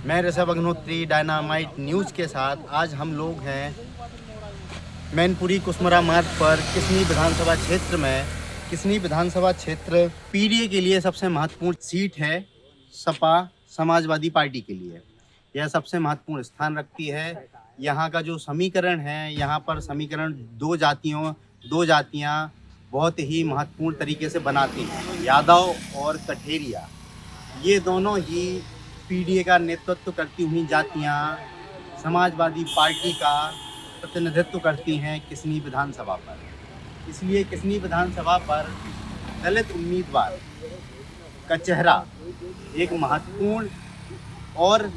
मैं Rishabh Agnihotri dynamite news के साथ आज हम लोग हैं मैनपुरी कुसमरा मार्ग पर किसनी विधानसभा क्षेत्र में। किसनी विधानसभा क्षेत्र पीडीए के लिए सबसे महत्वपूर्ण सीट है। सपा समाजवादी पार्टी के लिए यह सबसे महत्वपूर्ण स्थान रखती है। यहाँ का जो समीकरण है, यहाँ पर समीकरण दो जातियाँ बहुत ही महत्वपूर्ण तरीके से बनाती हैं। यादव और कठेरिया, ये दोनों ही पीडीए का नेतृत्व करती हुई जातियां समाजवादी पार्टी का प्रतिनिधित्व करती हैं किसनी विधानसभा पर। इसलिए किसनी विधानसभा पर दलित उम्मीदवार का चेहरा एक महत्वपूर्ण और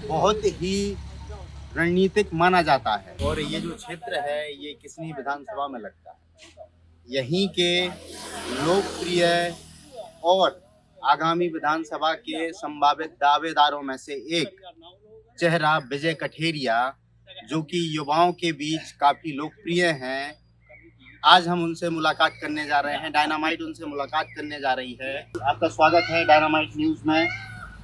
बहुत ही रणनीतिक माना जाता है। और ये जो क्षेत्र है ये किसनी विधानसभा में लगता है। यहीं के लोकप्रिय और आगामी विधानसभा के संभावित दावेदारों में से एक चेहरा विजय कठेरिया, जो कि युवाओं के बीच काफ़ी लोकप्रिय हैं। आज हम उनसे मुलाकात करने जा रहे हैं। डायनामाइट उनसे मुलाकात करने जा रही है। आपका स्वागत है डायनामाइट न्यूज़ में।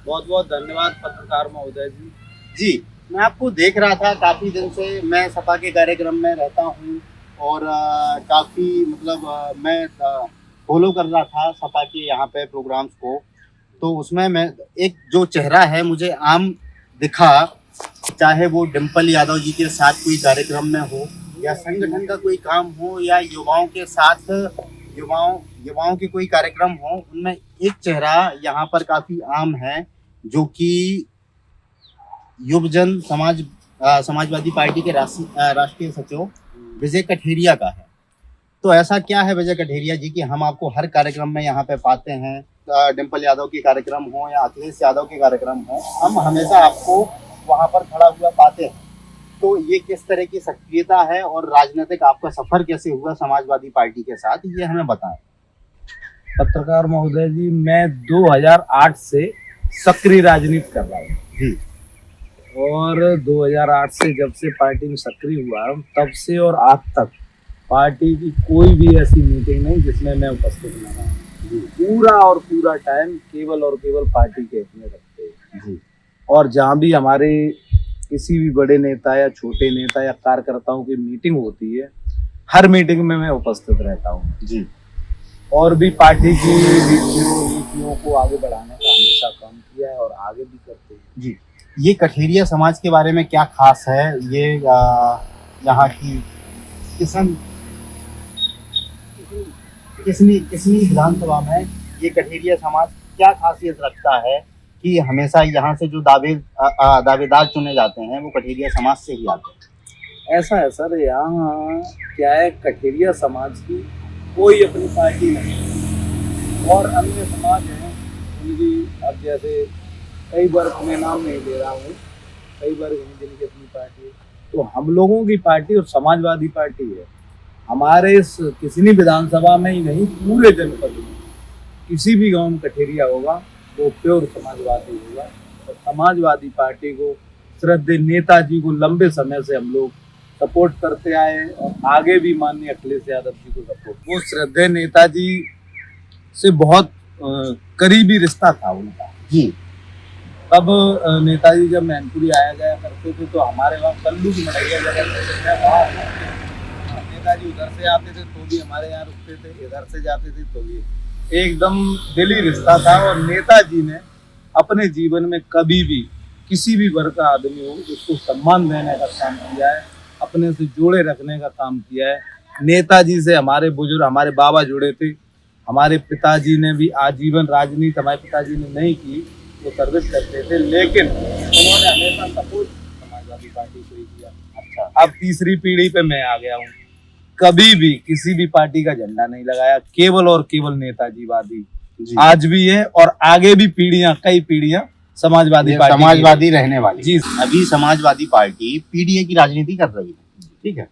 बहुत बहुत धन्यवाद पत्रकार महोदय जी। जी, मैं आपको देख रहा था काफ़ी दिन से। मैं सपा के कार्यक्रम में रहता हूँ और काफ़ी मैं फॉलो कर रहा था सपा के यहाँ पे प्रोग्राम्स को। तो उसमें मैं एक जो चेहरा है मुझे आम दिखा, चाहे वो डिम्पल यादव जी के साथ कोई कार्यक्रम में हो या संगठन का कोई काम हो या युवाओं के साथ युवाओं के कोई कार्यक्रम हो, उनमें एक चेहरा यहाँ पर काफ़ी आम है जो कि युवजन समाजवादी पार्टी के राष्ट्रीय सचिव विजय कठेरिया का है। तो ऐसा क्या है विजय कठेरिया जी कि हम आपको हर कार्यक्रम में यहाँ पे पाते हैं, डिम्पल यादव के कार्यक्रम हो या अखिलेश यादव के कार्यक्रम हो, हम हमेशा आपको वहाँ पर खड़ा हुआ पाते हैं। तो ये किस तरह की सक्रियता है और राजनीतिक आपका सफर कैसे हुआ समाजवादी पार्टी के साथ, ये हमें बताएं। पत्रकार महोदय जी, मैं 2008 से सक्रिय राजनीति कर रहा हूँ जी। और 2008 से जब से पार्टी में सक्रिय हुआ तब से और आज तक पार्टी की कोई भी ऐसी मीटिंग नहीं जिसमें मैं उपस्थित न रहा। पूरा टाइम केवल और केवल पार्टी के हित में रखते हैं जी। और जहाँ भी हमारे किसी भी बड़े नेता या छोटे नेता या कार्यकर्ताओं की मीटिंग होती है, हर मीटिंग में मैं उपस्थित रहता हूँ जी। और भी पार्टी की नीतियों को आगे बढ़ाने का हमेशा काम किया है और आगे भी करते हैं जी। ये कठेरिया समाज के बारे में क्या खास है? ये यहाँ की किसनी विधानसभा में ये कठेरिया समाज क्या खासियत रखता है कि हमेशा यहाँ से जो दावेदार चुने जाते हैं वो कठेरिया समाज से ही आते हैं? ऐसा है सर, यहाँ क्या है, कठेरिया समाज की कोई अपनी पार्टी नहीं और अन्य समाज हैं उनकी। अब जैसे कई वर्ग में नाम नहीं ले रहा हूँ, कई वर्ग हैं जिनकी अपनी पार्टी है, तो हम लोगों की पार्टी और समाजवादी पार्टी है। हमारे इस किसनी विधानसभा में ही नहीं, पूरे जनपद में किसी भी गांव में कठेरिया होगा वो प्योर समाजवादी होगा। और समाजवादी पार्टी को श्रद्धेय नेताजी को लंबे समय से हम लोग सपोर्ट करते आए और आगे भी माननीय अखिलेश यादव जी को सपोर्ट। वो श्रद्धेय नेताजी से बहुत करीबी रिश्ता था उनका जी। तब नेताजी जब मैनपुरी आया गया करते थे तो हमारे वहाँ कल्लू की मड़ैया जगह नेताजी उधर से आते थे तो भी हमारे यहाँ रुकते थे, इधर से जाते थे तो भी एकदम दिली रिश्ता था। और नेताजी ने अपने जीवन में कभी भी किसी भी वर्ग का आदमी हो उसको सम्मान देने का काम किया है, अपने से जोड़े रखने का काम किया है। नेताजी से हमारे बुजुर्ग, हमारे बाबा जुड़े थे, हमारे पिताजी ने भी आजीवन राजनीति हमारे पिताजी ने नहीं की, वो सर्विस करते थे, लेकिन उन्होंने हमेशा सपोर्ट समाजवादी पार्टी को ही किया। अच्छा। अब तीसरी पीढ़ी पे मैं आ गया हूँ, कभी भी किसी भी पार्टी का झंडा नहीं लगाया, केवल और केवल नेताजीवादी आज भी है और आगे भी कई पीढ़ियां समाजवादी रहने वाली जी। अभी समाजवादी पार्टी पीडीए की राजनीति कर रही है, ठीक है।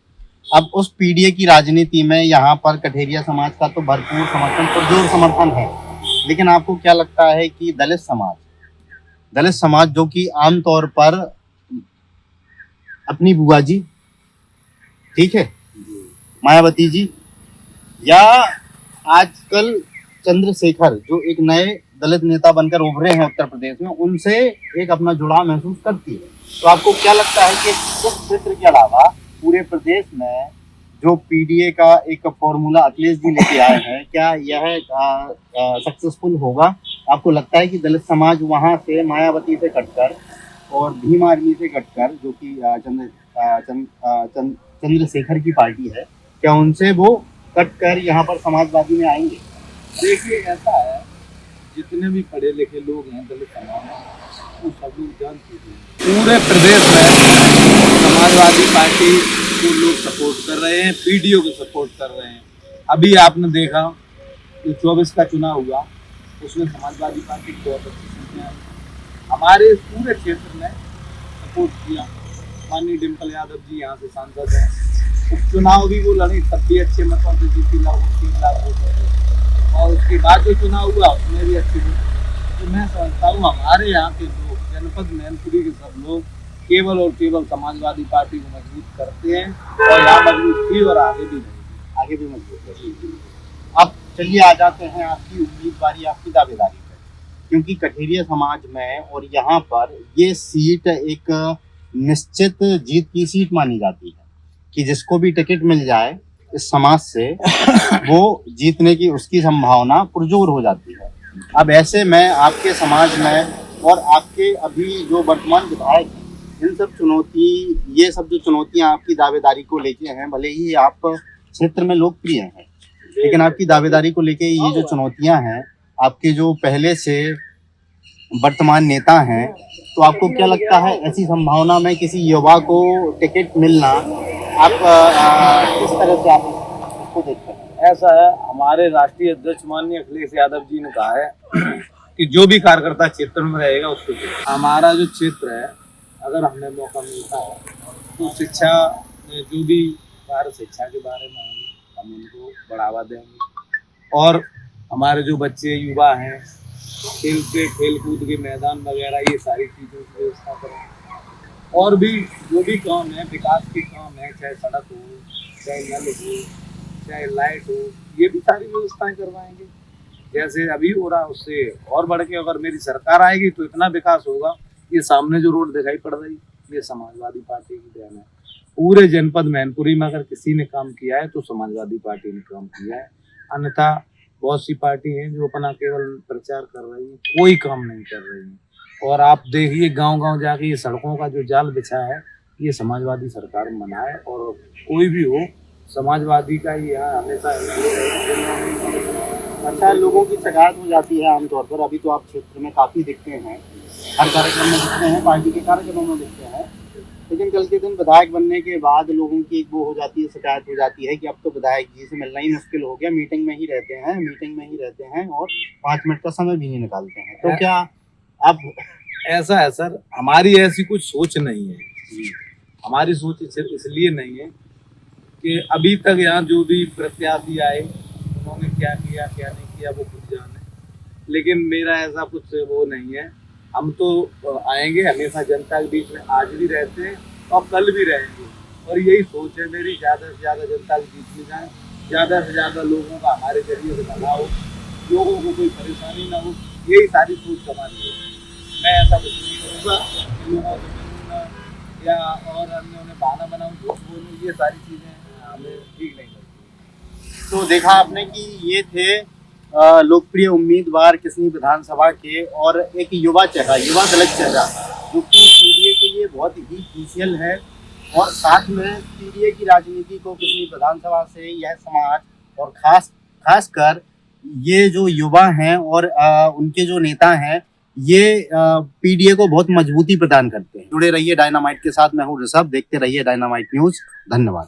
अब उस पीडीए की राजनीति में यहाँ पर कठेरिया समाज का तो भरपूर समर्थन, पुरजोर समर्थन है, लेकिन आपको क्या लगता है कि दलित समाज जो कि आमतौर पर अपनी बुआ जी, ठीक है, मायावती जी, या आजकल चंद्रशेखर जो एक नए दलित नेता बनकर उभरे हैं उत्तर प्रदेश में, उनसे एक अपना जुड़ाव महसूस करती है। तो आपको क्या लगता है कि इस क्षेत्र के अलावा पूरे प्रदेश में जो पीडीए का एक फॉर्मूला अखिलेश जी लेके आए हैं, क्या यह सक्सेसफुल होगा? आपको लगता है कि दलित समाज वहां से मायावती से कटकर और भीम आर्मी से कटकर, जो कि चंद्रशेखर की पार्टी है, क्या उनसे वो कटकर यहाँ पर समाजवादी में आएंगे? देखिए ऐसा है, जितने भी पढ़े लिखे लोग हैं दलित समाज में, वो सब लोग जान चुके हैं पूरे प्रदेश में समाजवादी पार्टी को लोग सपोर्ट कर रहे हैं, पीडीओ को सपोर्ट कर रहे हैं। अभी आपने देखा कि 24 का चुनाव हुआ, उसमें समाजवादी पार्टी को बहुत अच्छी सीटें आई। हमारे पूरे क्षेत्र में सपोर्ट किया। माननीय डिम्पल यादव जी यहाँ से सांसद हैं, उपचुनाव भी वो लड़ी, तब भी अच्छे मतों से जीती, लगभग 3 लाख वोट, और उसके बाद जो चुनाव हुआ उसमें भी अच्छी हुई। तो मैं समझता हूँ हमारे यहाँ के लोग, जनपद मैनपुरी के सब लोग केवल और केवल समाजवादी पार्टी को मजबूत करते हैं, और यहाँ मजबूत थी और आगे भी मजबूत रहेगी। अब चलिए आ जाते हैं आपकी उम्मीदवारी, आपकी दावेदारी पर, क्योंकि कठेरिया समाज में और यहाँ पर ये सीट एक निश्चित जीत की सीट मानी जाती है कि जिसको भी टिकट मिल जाए इस समाज से वो जीतने की उसकी संभावना पुरजोर हो जाती है। अब ऐसे में आपके समाज में और आपके अभी जो वर्तमान विधायक हैं, इन सब ये सब जो चुनौतियां आपकी दावेदारी को लेके हैं, भले ही आप क्षेत्र में लोकप्रिय हैं, लेकिन आपकी दावेदारी को लेके ये जो चुनौतियां हैं, आपके जो पहले से वर्तमान नेता हैं, तो आपको क्या लगता है ऐसी संभावना में किसी युवा को टिकट मिलना, आप किस तरह से आप इसको देखते हैं? ऐसा है, हमारे राष्ट्रीय अध्यक्ष माननीय अखिलेश यादव जी ने कहा है कि जो भी कार्यकर्ता क्षेत्र में रहेगा उसको हमारा जो क्षेत्र है, अगर हमें मौका मिलता है तो शिक्षा में जो भी कार्य शिक्षा के बारे में होंगे हम उनको बढ़ावा देंगे, और हमारे जो बच्चे युवा हैं खेल कूद के मैदान वगैरह ये सारी चीज़ों की व्यवस्था करेंगे, और भी जो भी काम है विकास के काम है, चाहे सड़क हो, चाहे नल हो, चाहे लाइट हो, ये भी सारी व्यवस्थाएं करवाएंगे जैसे अभी हो रहा, उससे और बढ़ के अगर मेरी सरकार आएगी तो इतना विकास होगा। ये सामने जो रोड दिखाई पड़ रही, ये समाजवादी पार्टी की देन है। पूरे जनपद मैनपुरी में अगर किसी ने काम किया है तो समाजवादी पार्टी ने काम किया है, अन्यथा बहुत सी पार्टी हैं जो अपना केवल प्रचार कर रही है, कोई काम नहीं कर रही है। और आप देखिए गांव-गांव जाके ये सड़कों का जो जाल बिछा है, ये समाजवादी सरकार में बना है, और कोई भी हो समाजवादी का ही यहाँ हमेशा अच्छा, लोगों की शिकायत हो जाती है आमतौर पर। अभी तो आप क्षेत्र में काफ़ी दिखते हैं, हर कार्यक्रम में दिखते हैं, पार्टी के कार्यक्रमों में दिखते हैं, लेकिन कल के दिन विधायक बनने के बाद लोगों की एक वो हो जाती है, शिकायत हो जाती है कि अब तो विधायक जी से मिलना ही मुश्किल हो गया, मीटिंग में ही रहते हैं और 5 मिनट का समय भी नहीं निकालते हैं। तो क्या अब ऐसा है सर, हमारी ऐसी कुछ सोच नहीं है। हमारी सोच सिर्फ इसलिए नहीं है कि अभी तक यहाँ जो भी प्रत्याशी आए उन्होंने क्या किया क्या नहीं किया वो खुद जाने, लेकिन मेरा ऐसा कुछ वो नहीं है। हम तो आएंगे, हमेशा जनता के बीच में आज भी रहते हैं और कल भी रहेंगे, और यही सोच है मेरी, ज़्यादा से ज़्यादा जनता के बीच में जाएँ, ज़्यादा से ज़्यादा लोगों का हमारे जरिए से भला हो, लोगों को कोई परेशानी ना हो, यही सारी सोच हमारी है। मैं ऐसा कुछ नहीं करूँगा लोगों को या और अन्य उन्हें बहाना बनाऊँ, झूठ बोलूँ, ये सारी चीज़ें हमें ठीक नहीं लगती। तो देखा आपने कि ये थे लोकप्रिय उम्मीदवार किसनी विधानसभा के, और एक युवा दलित चेहरा जो कि पीडीए के लिए बहुत ही क्रूशियल है, और साथ में पीडीए की राजनीति को किसनी विधानसभा से यह समाज और खासकर ये जो युवा हैं और उनके जो नेता हैं, ये पीडीए को बहुत मजबूती प्रदान करते हैं। जुड़े रहिए डायनामाइट के साथ, मैं हूँ ऋषभ, देखते रहिए डायनामाइट न्यूज़। धन्यवाद।